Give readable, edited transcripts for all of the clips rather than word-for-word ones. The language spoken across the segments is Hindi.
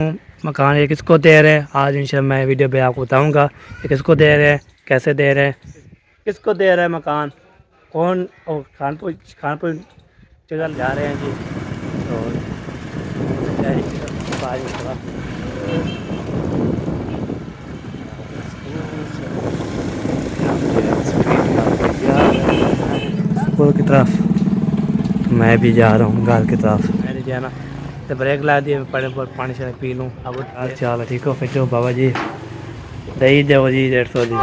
मकान ये किसको दे रहे हैं, आज इंशाल्लाह मैं वीडियो पे आपको बताऊंगा ये किसको दे रहे हैं, कैसे दे रहे हैं, किसको दे रहे हैं मकान, कौन। और खानपुर जगह जा रहे हैं जी। तो स्कूल की तरफ मैं भी जा रहा हूँ, घर की तरफ मैंने जाना तो ब्रेक ला दिए, पड़े पर पानी शानी पी लूँ। अब चल ठीक हो, फिर बाबा जी दही दो जी 150 जी।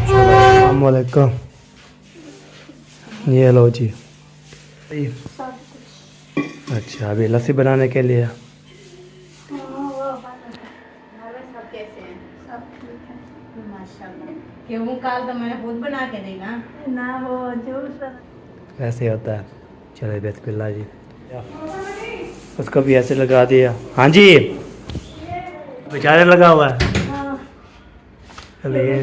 अस्सलामुअलैकुम, ये लो जी। अच्छा अभी लस्सी बनाने के लिए। काल तो मैंने खुद बना के दी ना वो जूस ऐसे होता है। चले बिस्मिल्लाह जी, उसको भी ऐसे लगा दिया। हाँ जी बेचारे लगा हुआ है। चलिए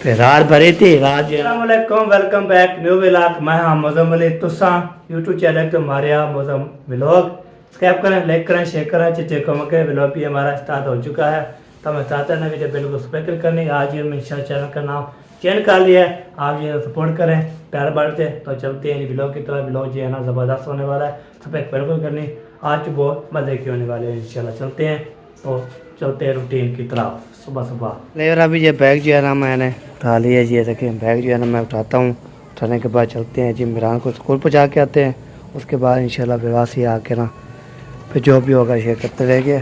फिर रात भरी थी रात। अस्सलामुअलैकुम, वेलकम बैक न्यू व्लॉग। मैं हाँ मौसम अली तुसा यूट्यूब चैनल तो हमारे यहाँ मौसम व्लॉग सब्सक्राइब करें, लाइक करें, शेयर करें, चिट्टे कम करें। व्लॉग भी हमारा स्टार्ट हो चुका है तो मैं चाहता है ना वीडियो बिल्कुल सब्सक्राइब करनी। आज ये मैं चैनल का नाम चेंज कर लिया है, आप ये सपोर्ट करें प्यार बढ़ते। तो चलते हैं व्लॉग की तरह। व्लॉग जो है ना ज़बरदस्त होने वाला है, सब्सक्राइब बिल्कुल करनी। आज तो बहुत मज़े के होने वाले हैं इंशाल्लाह। चलते हैं तो चलते हैं रूटीन की तरफ सुबह सुबह। लेकिन अभी ये बैग जो है ना मैंने उठा लिया जी। देखिए बैग जो है ना मैं उठाता हूँ, उठाने के बाद चलते हैं जी। इमरान को स्कूल पहुँचा के आते हैं, उसके बाद इंशाल्लाह विवासी आके ना फिर जो भी होगा शेयर करते रहेंगे।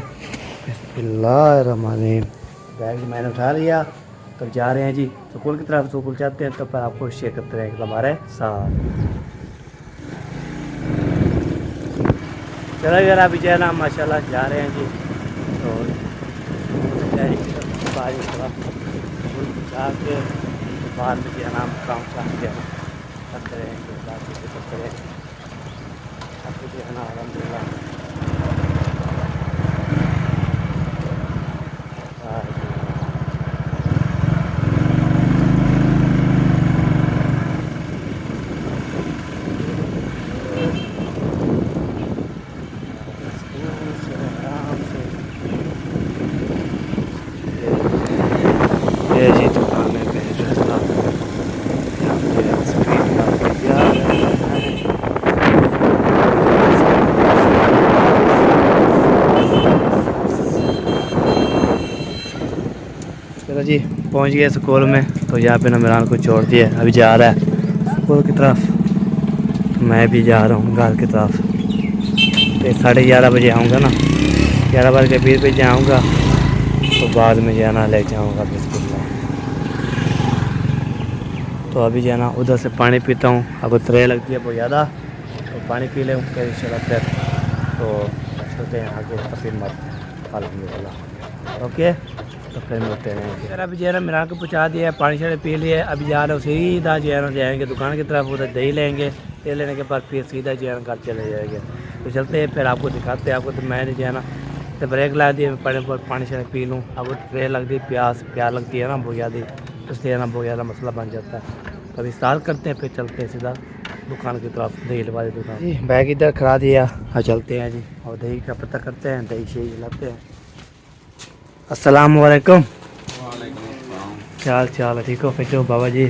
बिस्मिल्लाहिर्रहमानिर्रहीम। बैग मैंने उठा लिया तो जा रहे हैं जी स्कूल की तरफ। स्कूल जाते हैं तो फिर आपको शेयर करते रहेंगे हमारे साथ। चलो यार अभी जो है ना माशाल्लाह जा रहे हैं जी। तो बारिश जाके बाद में जो है ना काम करते रहेंगे, बाकी करते रहेंगे। अब जो है ना अल्हम्दुलिल्लाह ये जी दुकान में भेज रहा था। चलो जी पहुंच गए स्कूल में। तो यहाँ पे ना इमरान को छोड़ दिया, अभी जा रहा है स्कूल की तरफ। मैं भी जा रहा हूँ घर की तरफ। तो 11:30 बजे आऊँगा ना, 11:20 बजे आऊँगा तो बाद में जाना ले जाऊँगा बिस्मिल्लाह। तो अभी जाना उधर से पानी पीता हूँ, अब त्रे लगती है बहुत ज़्यादा तो पानी पी लें फिर इंशाल्लाह। फिर तो चलते हैं आगे तो फिर मत अल्हम्दुलिल्लाह ओके। तो फिर मिलते हैं यार। अभी जो है ना मेरा को पहुँचा दिया, पानी शानी पी लिया। अभी जा रहे हो सीधा जो है ना जाएंगे दुकान की तरफ, उधर दही लेंगे। दही लेने के बाद फिर सीधा जो है ना घर चले जाएंगे। तो चलते हैं फिर आपको दिखाते हैं। आपको तो मैंने जो है ना तो ब्रेक ला दिए, पड़े पर पानी शानी पी लूँ। अब ट्रे लगती प्यास लगती है ना बहुत ज़्यादा, इसलिए ना बहुत ज़्यादा मसला बन जाता है। कभी स्टार्ट करते हैं फिर चलते हैं सीधा दुकान की तरफ, दही वाली दुकान जी। बैग इधर करा दिया और चलते हैं जी और दही का पता करते हैं, दही शही लाते हैं। अस्सलाम वालेकुम। क्या हाल चाल है, ठीक हो? फिर बाबा जी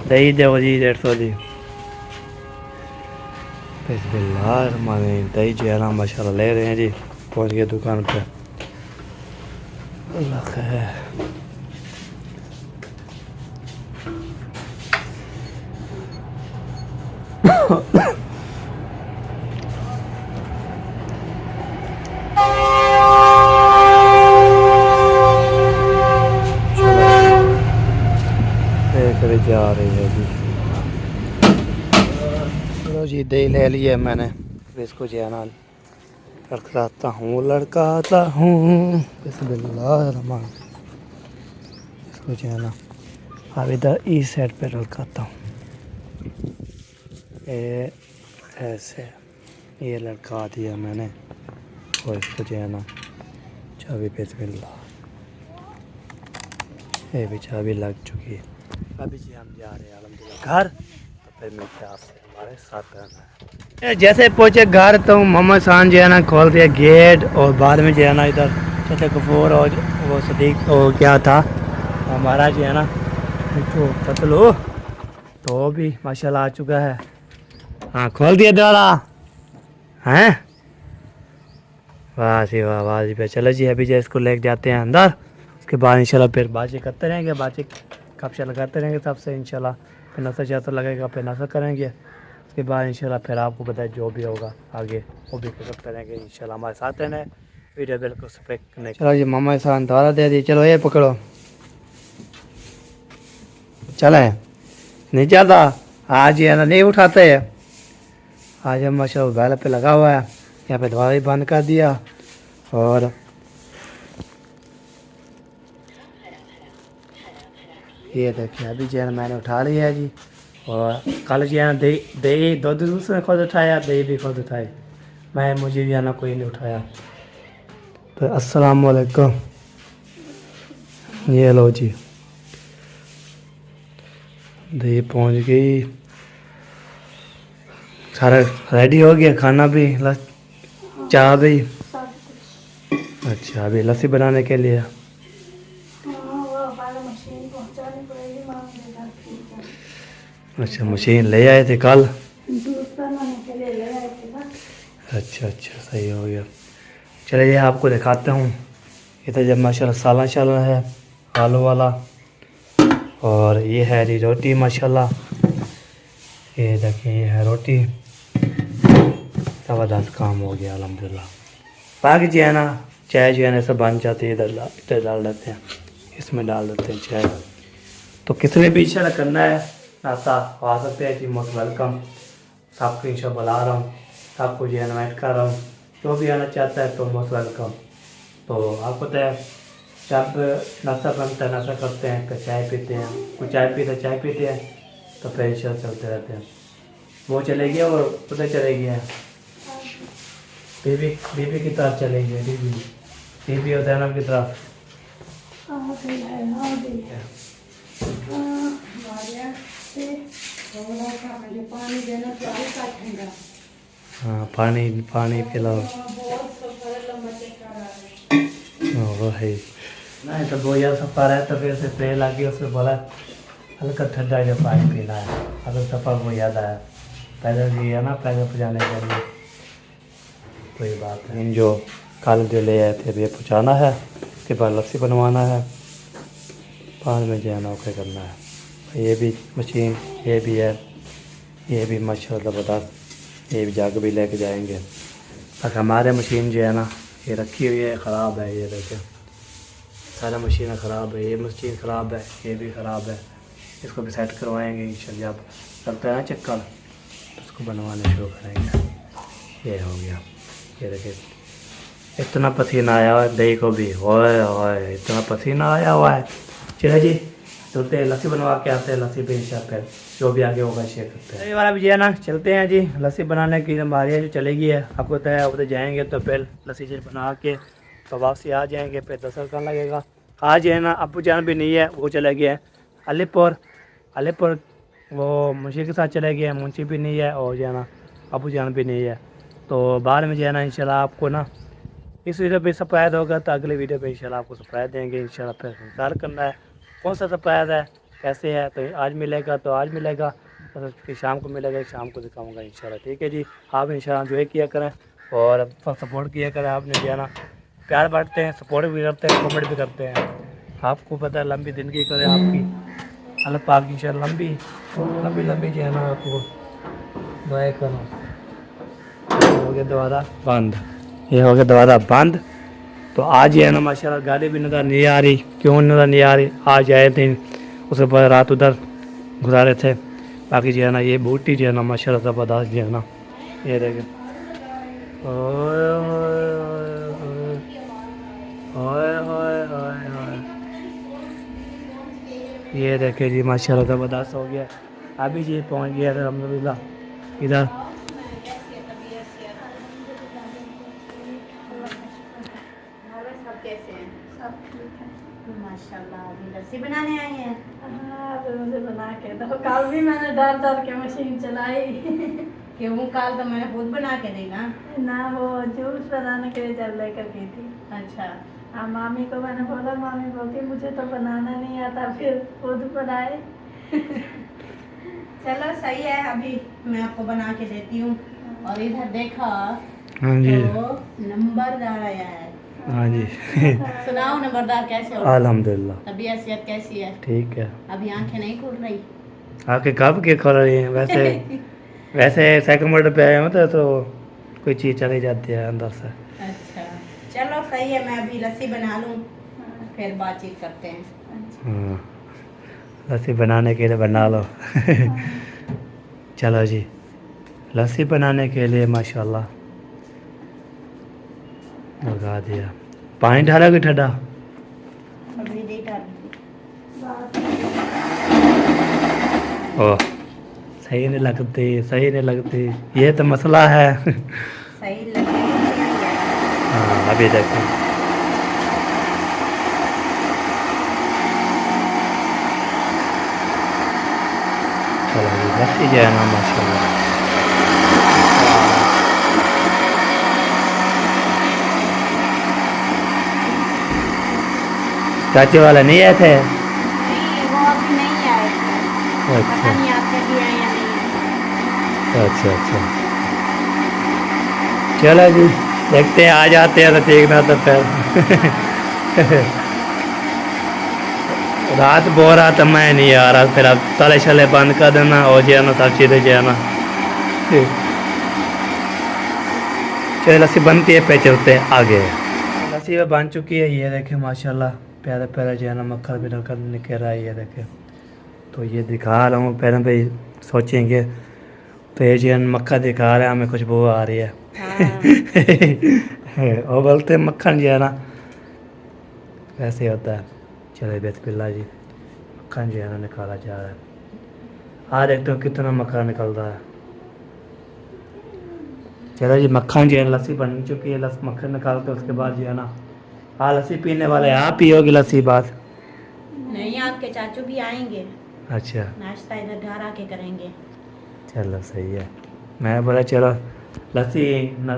दही दो जी 150 जी। बिस्मिल्लाहिर्रहमानिर्रहीम। दही जो है ना माशाल्लाह ले रहे हैं जी। पहुँच गए दुकान पे। अल्लाह खैर। करे जा रही है जी। चलो जी दही ले लिया मैंने, फिर इसको जो है ना लड़काता हूँ बिस्मिल्लाह। इसको जो है ना अब इधर इस साइड पे लड़काता हूँ, ये ऐसे ये लड़का दिया मैंने। और इसको जो है ना चाबी बिस्मिल्लाह, ये भी चाबी लग चुकी है। अभी जी हम जा रहे हैं अल्हम्दुलिल्लाह घर। तो फिर मिलते हैं आपसे, हमारे साथ रहना है। जैसे पहुंचे घर तो मोहम्मद खान जो है ना खोल दिया गेट और बाद में जो है ना इधर चचे गफूर और वो सदीक वो क्या था हमारा जो है ना तो पतलू तो वो भी माशाल्लाह आ चुका है। हाँ खोल दिया द्वारा हैं। वाह जी वाह वाह जी भाई चलो जी अभी जो इसको लेके जाते हैं अंदर। उसके बाद इंशाल्लाह फिर बातचीत करते रहेंगे बातचीत कब लगाते रहेंगे तब से इंशाल्लाह फिर नशा शास्त्र लगेगा फिर नशा करेंगे। उसके बाद इंशाल्लाह फिर आपको बताए जो भी होगा आगे वो भी करते रहेंगे इंशाल्लाह हमारे साथ रहना है वीडियो बिल्कुल सब्सक्राइब करने। चलो जी मामा इंसान दोबारा दे दी चलो ये पकड़ो चले नहीं जाता आज ये ना नहीं उठाते है। आज हम माशाल्लाह बैल पे लगा हुआ है यहाँ पे दवा भी बंद कर दिया और ये देखिए अभी जो है मैंने उठा लिया है जी। और कल जो है दही दही दूध उसने खुद उठाया दही भी खुद उठाई मैं मुझे भी आना कोई नहीं उठाया। तो अस्सलाम वालेकुम ये लो जी दही पहुंच गई सारा रेडी हो गया खाना भी चाय भी। अच्छा अभी लस्सी बनाने के लिए अच्छा मशीन ले आए थे कल। अच्छा अच्छा सही हो गया। चलिए आपको दिखाता हूँ इधर जब माशाल्लाह सालन चल रहा है आलू वाला और ये है जी रोटी माशाल्लाह ये देखिए ये है रोटी ज़बरदस्त काम हो गया अल्हम्दुलिल्लाह। बाकी जो है ना चाय जो है ना सब बन जाती है इधर डाल देते हैं इसमें डाल देते हैं चाय। तो किसने भी इशारा करना है नाश्ता आ सकते हैं जी मोस्ट वेलकम सबको इंशाल्लाह बुला रहा हूँ सबको जो इनवाइट कर रहा हूँ जो भी आना चाहता है तो मोस्ट वेलकम। तो आपको पता है जब नाश्ता बनता है नाश्ता करते हैं फिर चाय पीते हैं कोई चाय पीते हैं तो फिर इंशाल्लाह चलते रहते हैं। वो चले गया और उधर चले गया बीबी की तरफ चले गए बीबी और जैनब की तरफ। हाँ पानी पानी पिलाओ वो है नहीं तो वो यार सफ़र है तो फिर से प्रे लगी उसमें बोला हल्का ठंडा जो पानी पीना है अगर सफ़र को याद आया पैदल जी है ना पैदल पहुँचाने के लिए कोई बात नहीं। जो कल जो ले आए थे अभी पहुँचाना है उसके बाद लस्सी बनवाना है पानी में जो है ना क्या करना है। ये भी मशीन ये भी है ये भी माशाल्लाह ज़बरदस्त ये भी जग भी लेके जाएंगे। बस हमारे मशीन जो है ना ये रखी हुई है ख़राब है ये देखें सारा मशीन ख़राब है ये मशीन ख़राब है ये भी ख़राब है इसको भी सेट करवाएंगे इंशाल्लाह जब लगता है ना चक्कर तो उसको बनवाने शुरू करेंगे। ये हो गया ये देखिए इतना पसीना आया हुआ है दही को भी होए होए इतना पसीना आया हुआ है। चलिए जी चलते हैं लस्सी बनवा के आते हैं लस्सी पे इंशाल्लाह फिर जो भी आगे होगा शेयर करते हैं। ये वाला भी है ना चलते हैं जी लस्सी बनाने की हमारी जो चलेगी है आपको पता है उधर जाएंगे तो फिर लस्सी बना के तो वापसी आ जाएंगे फिर दस का लगेगा। आज है ना अबू जान भी नहीं है वो चले गए अलीपुर वो मुंशी के साथ चले गए मुंशी भी नहीं है और जो है ना अबू जान भी नहीं है। तो बाद में जो है ना इंशाल्लाह आपको ना इस वीडियो पे सरप्राइज़ होगा तो अगले वीडियो पे इंशाल्लाह आपको सरप्राइज़ देंगे इंशाल्लाह फिर इंतज़ार करना है कौन सा सरप्राइज़ है कैसे है तो आज मिलेगा तो आज मिलेगा तो फिर शाम को मिलेगा शाम को दिखाऊंगा इंशाल्लाह। ठीक है जी आप इंशाल्लाह जो किया करें और सपोर्ट किया करें आपने जो है ना प्यार बांटते हैं सपोर्ट भी करते हैं कमेंट भी करते हैं। आपको पता है लंबी ज़िंदगी करे आपकी अल्लाह पाक इंशाल्लाह लंबी जो है ना आपको दुआएं करो। हो गया दोबारा बंद ये हो गया दोबारा बंद। तो आज ये है ना माशाल्लाह गाड़ी भी नज़र नहीं आ रही क्यों नज़र नहीं आ रही आज आए थे उसके बाद रात उधर गुजारे थे। बाकी जो है ना ये बूटी जो है ना माशाल्लाह ज़बरदस्त जो है ना ये देखें ये देखे जी माशाल्लाह ज़बरदस्त हो गया अभी जी पहुंच गया था अल्हम्दुलिल्लाह इधर। माशाल्लाह अभी लस्सी बनाने आई हैं। हाँ तो मुझे बना के दो कल भी मैंने डर के मशीन चलाई क्यों काल तो मैंने खुद बना के दी ना। ना वो जूस बनाने के लिए जब लेकर गई थी। अच्छा हाँ, मामी को मैंने बोला, मामी बोलती मुझे तो बनाना नहीं आता, फिर खुद बनाए। चलो सही है, अभी मैं आपको बना के देती हूँ। और इधर देखा हाँ जी तो नंबरदार आया है। हाँ जी सुनाओ नंबरदार कैसे हो? अल्हम्दुलिल्लाह तबीयत सेहत कैसी है? ठीक है। अभी आंखें नहीं खुल रही? आके कब के खोल रही हैं? वैसे वैसे सेकंड वर्ड पे आए होते तो कोई चीज़ चली जाती है अंदर से। अच्छा चलो सही है, मैं अभी लस्सी बना लूँ, फिर बातचीत करते हैं। हाँ लस्सी बनाने के लिए बना लो चलो जी, लस्सी बनाने के लिए माशाल्लाह लगा दिया। पानी डाला कि ठंडा? अभी नहीं डाली। ओह सही नहीं लगती, सही नहीं लगती, ये तो मसला है सही लगे हाँ अभी देखो चलो जी, लस्सी जो है ना माशाल्लाह। चाचे वाला नहीं आए थे? नहीं, वो अभी नहीं आए थे। पता अच्छा नहीं आपके भी आए या नहीं। अच्छा अच्छा चलो जी, देखते हैं आ जाते हैं तो ठीक ना तो फिर रात बोल रहा था मैं नहीं आ रहा, फिर अब तले शले बंद कर देना और जो है ना सब चीज़ें जो है ना चलो लस्सी बनती है पे चलते हैं आगे। लस्सी में बन चुकी है, ये देखे माशाल्लाह प्यारा प्यारा जो है ना मक्खन भी निकल रहा है, ये देखे। तो ये दिखा रहा हूँ पहले भाई सोचेंगे तो ये जो है मक्खन दिखा रहा है हमें खुशबू आ रही है और बोलते हैं मक्खन जो है ना वैसे होता है। चलो बिस्मिल्लाह जी, मक्खन जो है ना निकाला जा रहा है। हाँ देखते हो कितना मक्खन निकल रहा है। चलो जी, मक्खन जो है लस्सी बन चुकी है, मक्खन निकालते उसके बाद जो है ना हाँ लस्सी पीने वाले आप पियोगे लस्सी बात? नहीं, आपके चाचू भी आएंगे, अच्छा नाश्ता इधर घर आके करेंगे। चलो सही है, मैं बोला चलो लस्सी ना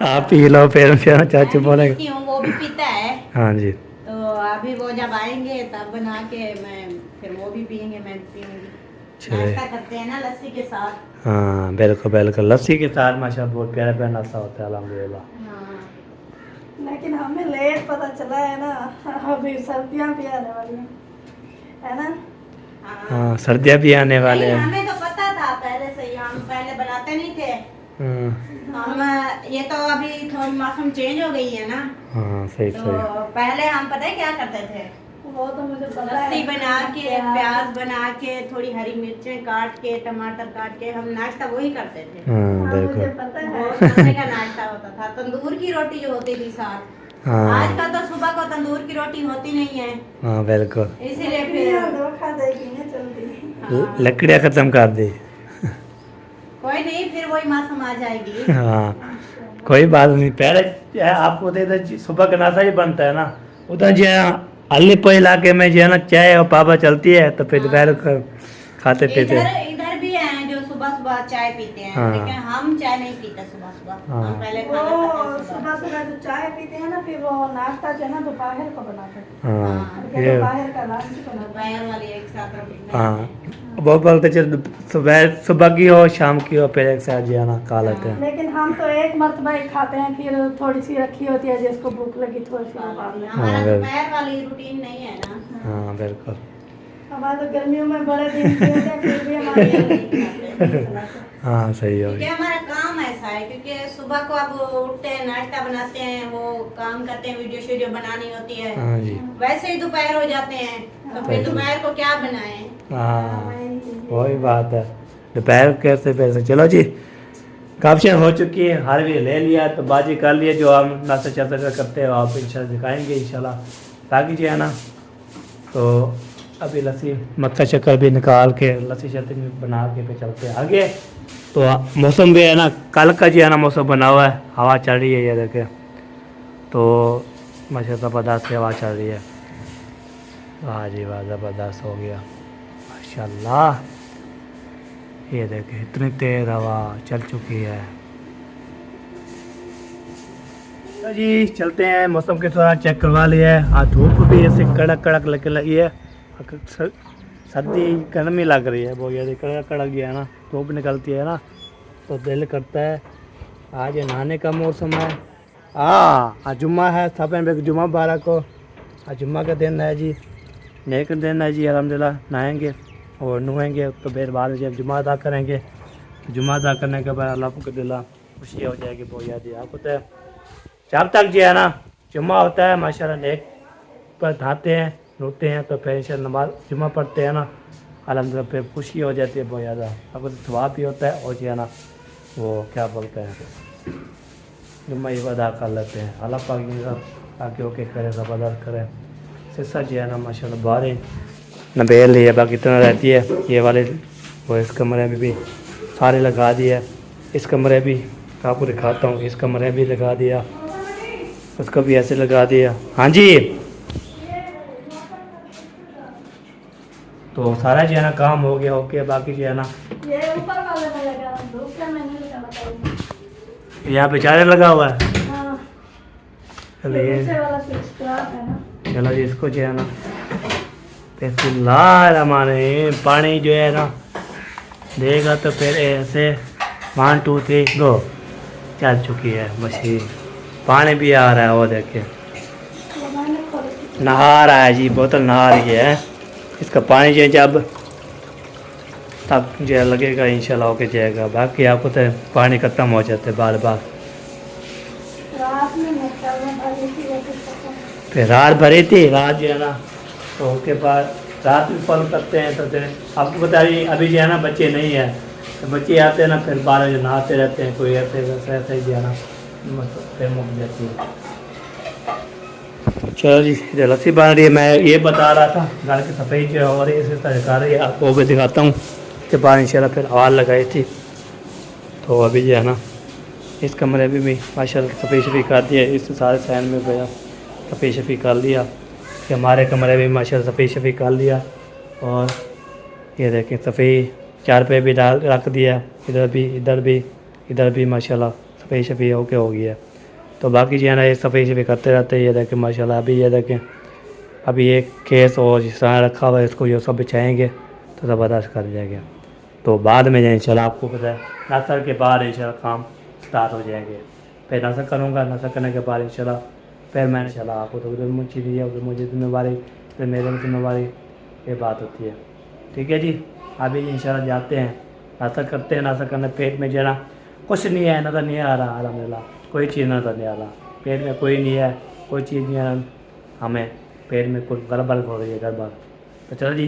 आप पी लो फिर क्या चाचू मैं भी बोलेगा। पीती हूँ, वो भी पीता है। हाँ जी तो अभी वो जब आएंगे तब बना के मैं, फिर वो भी पियेंगे मैं भी पीऊंगी। चले नाश्ता करते हैं ना लस्सी के साथ। हाँ बिल्कुल बिल्कुल, लस्सी के साथ माशाल्लाह बहुत प्यारा प्यारा नाश्ता होता है अल्हम्दुलिल्लाह। हाँ लेकिन हमें लेट पता चला है ना, अभी सर्दियाँ भी आने वाली हैं, है ना। हाँ सर्दियाँ भी आने वाले नहीं, हैं। हमें तो पता था पहले से ही, हम पहले बनाते नहीं थे। हम ये तो अभी थोड़ी मौसम चेंज हो गई है ना, हाँ सही तो सही पहले हम पता है क्या करते थे, वो तो मुझे पता है। लस्सी बना के, प्याज बना के, थोड़ी हरी मिर्चें काट के, टमाटर काट के, हम नाश्ता वही करते थे। हाँ हाँ, मुझे बिल्कुल पता वो है। खाने का नाश्ता होता था। तंदूर की रोटी जो होती थी साथ, हाँ आजकल तो सुबह को तंदूर की रोटी होती नहीं है, हाँ बिल्कुल, इसीलिए लकड़ियाँ फिर धोखा देगी ना जल्दी। हाँ, लकड़ियाँ ख़त्म कर दी कोई नहीं, फिर वही मौसम आ जाएगी। हाँ कोई बात नहीं। पहले जो है आपको तो इधर सुबह का नाश्ता ही बनता है ना, उधर जो है अलीपुर इलाके में जो है ना चाय और पापा चलती है तो फिर दोपहर को खाते पीते इधर इधर भी हैं जो सुबह सुबह चाय पीते हैं, हाँ। लेकिन हम चाय नहीं पीते सुबह सुबह। हाँ। हम पहले वो खाना खाते हैं सुबह सुबह जो चाय पीते हैं ना, फिर वो नाश्ता जो है ना दोपहर को बनाते हैं। हाँ फिर ये दोपहर का लंच बनाते हैं। दोपहर वाली एक साथ रोटी हाँ बनाते हैं। वो बोलते चल सुबह की हो शाम की हो फिर एक साथ जो है ना खा लेते हैं। लेकिन हम तो एक मरतबा ही खाते हैं, फिर थोड़ी सी रखी होती है, जिसको भूख लगी थोड़ी सी निकाल लें। हमारा हाँ, दोपहर वाली रूटीन नहीं है ना। हाँ बिल्कुल हमारे तो गर्मियों में बड़े दिन थे, फिर भी हमारे नहीं चलाते। हाँ सही हो क्योंकि गया। हमारा काम ऐसा है, क्योंकि सुबह को अब उठते हैं, नाश्ता बनाते हैं, वो काम करते हैं, वीडियो शीडियो बनानी होती है, हाँ जी वैसे ही दोपहर हो जाते हैं, तो फिर दोपहर को क्या बनाएं। हाँ वही बात है, दोपहर कैसे पैसे। चलो जी, काफियाँ हो चुकी है, हार भी ले लिया तो बाजी कर लिए, जो हम नाश्ता चाश्ता करते हैं आप इंशाल्लाह दिखाएंगे इंशाल्लाह। बाकी जो है ना तो अभी लस्सी मक्का शक्कर भी निकाल के लस्सी शक्कर बना के पे चलते हैं आगे। तो मौसम भी है ना कल का जो है ना मौसम बना हुआ है, हवा चल रही है ये देखे, तो माशाल्लाह ज़बरदस्त हवा चल रही है। वाह जी वाह ज़बरदस्त हो गया माशाल्लाह। ये देखें इतनी तेज हवा चल चुकी है। तो जी चलते हैं, मौसम के थोड़ा चेक करवा लिया है। आज धूप भी ऐसे कड़क कड़क लगने लगी है, सर्दी गर्मी लग रही है बहुत ज़्यादा, कड़क कड़क गया है ना, धूप निकलती है ना तो दिल करता है आज नहाने का मौसम है। आज जुम्मा है, सब जुम्मा मुबारक को। आज जुम्मा का दिन है जी, नेक दिन है जी। अल्हम्दुलिल्लाह नहाएंगे और नुएंगे तो फिर बाद में जब जुम्मा अदा करेंगे, जुम्मा अदा करने के बाद अल्लाह को दिला खुशी हो जाएगी बहुत ज़्यादा। आपको तो जब तक जो है ना जुम्मा होता है माशाल्लाह नेक पर नहाते हैं रोते हैं तो फिर इंशाल्लाह नमाज जुम्मा पढ़ते हैं ना, अल्हम्दुलिल्लाह फिर खुशी हो जाती है बहुत ज़्यादा। आपको तो सवाब भी होता है और जो है ना वो क्या बोलते हैं जुम्मा ही अदा कर लेते हैं। अल्लाह पाक आगे होके करे सब अदा करें। सिस्सा जो है ना माशाल्लाह बाहर नबेल है, बाकी इतना रहती है ये वाले वो इस कमरे में भी सारे लगा दिया, इस कमरे भी आपको दिखाता हूँ, इस कमरे भी लगा दिया, उसको भी ऐसे लगा दिया। हाँ जी तो सारा जो है ना काम हो गया ओके, बाकी जो है ना ये ऊपर वाले में लगा, दूसरे में नहीं लगा बताइए। यहाँ पे चार्जर लगा हुआ है। हाँ, चलिए दूसरे वाला स्विच खराब है ना। चलो जी इसको जो है ना बिस्मिल्लाहिर्रहमानिर्रहीम, पानी जो है ना देगा तो फिर ऐसे 1 2 3 गो चल चुकी है मशीन, पानी भी आ रहा है वो देखिए लगाने खोल नहा रहा है जी, बोतल नहा रही है। इसका पानी जो है जब तब जो है लगेगा इंशाल्लाह होके जाएगा, बाकी आपको तो पानी खत्म हो जाते बार बार। रात में मोटर में भरी थी लेकिन खत्म। फिर रात भरी थी, रात जो है ना तो उसके बाद रात में फॉलो करते हैं तो फिर आपको बता रही अभी जो है ना बच्चे नहीं है तो बच्चे आते हैं ना फिर 12 जो नहाते रहते हैं, कोई ऐसे वैसे ऐसे ही जो है ना फिर मुक जाती है। चलो जी इधर लस्सी बन रही है, मैं ये बता रहा था घर की सफाई जो हो रही है इसी तरह दिखा रही है आपको, वो भी दिखाता हूँ। उसके बाद इंशाल्लाह फिर आवाज़ लगाई थी तो अभी जो है ना इस कमरे में भी माशाल्लाह सफाई शफी कर दिया, इस सारे सैन में गया सफाई शफी कर लिया कि हमारे कमरे में माशाल्लाह सफाई शफी कर लिया। और ये देखें सफ़ेई चार पे भी डाल रख दिया, इधर भी माशाल्लाह सफ़ेई शफी होके हो गया। तो बाकी जो है ना ये सफ़ेई शफी करते रहते हैं। ये देखें माशाल्लाह अभी ये देखें अभी एक केस और जिस तरह रखा हुआ है इसको ये सब बिछाएँगे तो ज़बरदस्त कर जाएगा। तो बाद में जो इंशाल्लाह आपको पता है नाश्ता के बाद इंशाल्लाह काम स्टार्ट हो जाएंगे। फिर नाश्ता करूँगा, नाश्ता करने के बाद इंशाल्लाह फिर मैंने इंशाल्लाह आपको तो उधर मुझे दी है, उधर मुझे जिम्मेवारी, फिर मेरे में जिम्मेवारी, ये बात होती है। ठीक है जी अभी इंशाल्लाह जाते हैं नाश्ता करते हैं। नाश्ता करने पेट में जो है ना कुछ नहीं है, नज़र नहीं आ रहा अल्हम्दुलिल्लाह, कोई चीज़ नज़र नहीं आ रहा, पेट में कोई नहीं है, कोई चीज़ नहीं है, हमें पेट में कुछ गड़बड़ हो रही है गड़बड़। तो चलो जी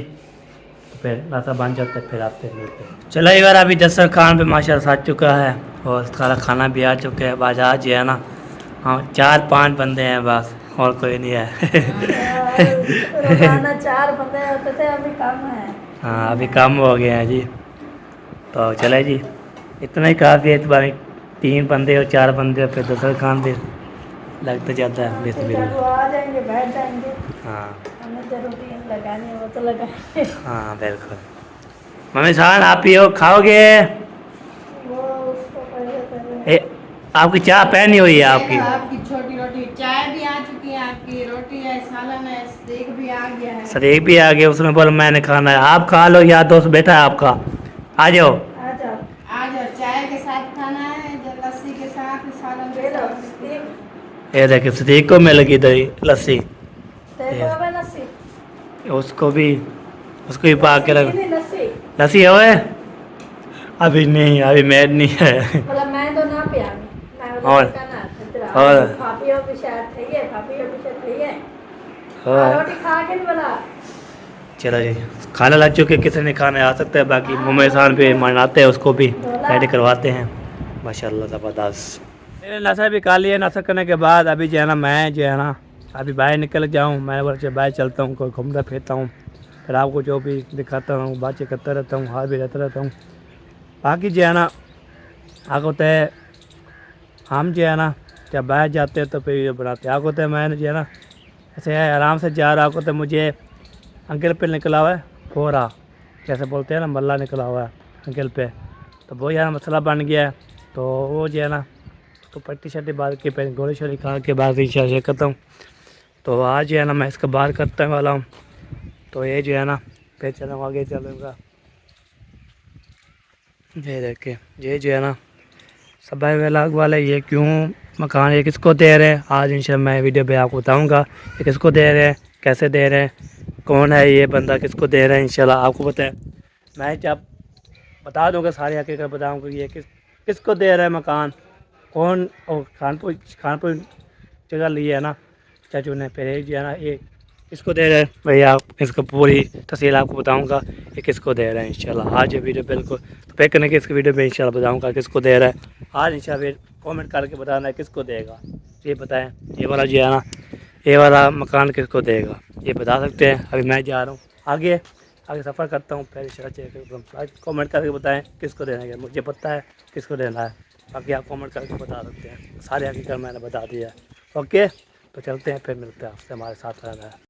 फिर नाश्ता बन जाता है फिर आपसे मिलते हैं। चलो एक बार अभी दस्तरखान खान पे माशाल्लाह सज चुका है और सारा खाना भी आ चुका है। बाजार जो है ना हाँ 4-5 बंदे हैं बस और कोई नहीं है। रोजाना 4 बंदे होते थे, अभी कम है। हाँ अभी कम हो गए हैं जी। तो चले जी इतना ही काफ़ी है, इस बार 3 बंदे और 4 बंदे फिर दस्तरखान भी लगता जाता है। बिस्मिल्लाह वो आ जाएंगे बैठ जाएंगे, हाँ हमें जो रोटी लगानी है वो तो लगाएंगे। हाँ बिल्कुल। मम्मी साहब आप ही हो खाओगे? वो उसको पहले आपकी चाय पहनी हुई है आपकी? आपकी छोटी रोटी, चाय भी आ चुकी है, आपकी रोटी है, सालन है, स्टेक भी आ गया है। सरेक भी आ गया, उसने बोला मैंने खाना है, आप खा लो या दोस्त बैठा है आपका, आ जाओ। आ जाओ आज और चाय के साथ खाना है, जब लस्सी के साथ, सालन ले के लो। साथ। ये देखिए सरेक को मिल गई दही लस्सी, देखो अब नसी उसको भी पा के रख। नसी लस्सी है अभी नहीं, अभी मैद नहीं है। मतलब मैं तो ना पिया और भाभी और शायद थई है, भाभी और शायद थई है और रोटी खा के नहीं बना। चलो जी खाना ला चुके, किसी ने खाने आ सकता है, बाकी मुँह इंसान पे मनाते हैं उसको भी रेडी करवाते हैं माशाल्लाह ज़बरदस्त। मैंने नाश्ता भी खा लिया, नाश्ता करने के बाद अभी जो है ना मैं जो है ना अभी बाहर निकल जाऊँ, मैं बोला बाहर चलता हूँ, कोई घूमता फिरता हूँ, फिर आपको जो भी दिखाता हूँ, बातचीत करता रहता हूँ, हाथ भी रहता रहता हूँ। बाकी जो है ना आग होता है हम जो है ना जब बाहर जाते हैं तो फिर वीडियो बनाते हैं। आग होता है मैंने जो है ना ऐसे आराम से जा रहा होता है, मुझे अंकल पे निकला हुआ है फोरा, जैसे बोलते हैं ना मल्ला निकला हुआ है, अंकल पे। तो वो यार मसला बन गया है। तो वो जो है ना तो पट्टी शट्टी बाल के पहले गोली शोली खा के बाद इंशाल्लाह करता हूँ। तो आज जो है ना मैं इसका बाहर करता वाला हूँ। तो ये जो है ना फिर चलूँगा आगे चलूँगा। ये देखे ये जो है ना सब अलग वाले ये क्यों मकान ये किसको दे रहे हैं, आज इंशाल्लाह मैं वीडियो पे आपको बताऊंगा ये किसको दे रहे हैं, कैसे दे रहे हैं, कौन है ये बंदा, किसको दे रहे हैं। इंशाल्लाह आपको पता है, मैं जब बता दूंगा सारी हकीकत बताऊंगा ये किसको दे रहा है मकान, कौन। और खानपुर जगह ली है ना चाचू ने, फिर ये जो है ना ये किसको दे रहे हैं भैया, इसको पूरी तफसील आपको बताऊंगा ये किसको दे रहे हैं इंशाल्लाह। आज ये वीडियो बिल्कुल तो पैक करने के इसकी वीडियो में इंशाल्लाह बताऊंगा किसको दे रहा है। आज इंशाल्लाह कमेंट करके बताना है किसको देगा, ये बताएं। ये वाला जो है ना ये वाला मकान किसको देगा ये बता सकते हैं। अभी मैं जा रहा हूँ आगे सफ़र करता हूँ, फिर इंशाल्लाह कमेंट करके बताएं किसको देना है। मुझे पता है किसको देना है, बाकी आप कमेंट करके बता सकते हैं। सारे हकीकत मैंने बता दिया है। ओके तो चलते हैं, फिर मिलते हैं आपसे, हमारे साथ रहना है।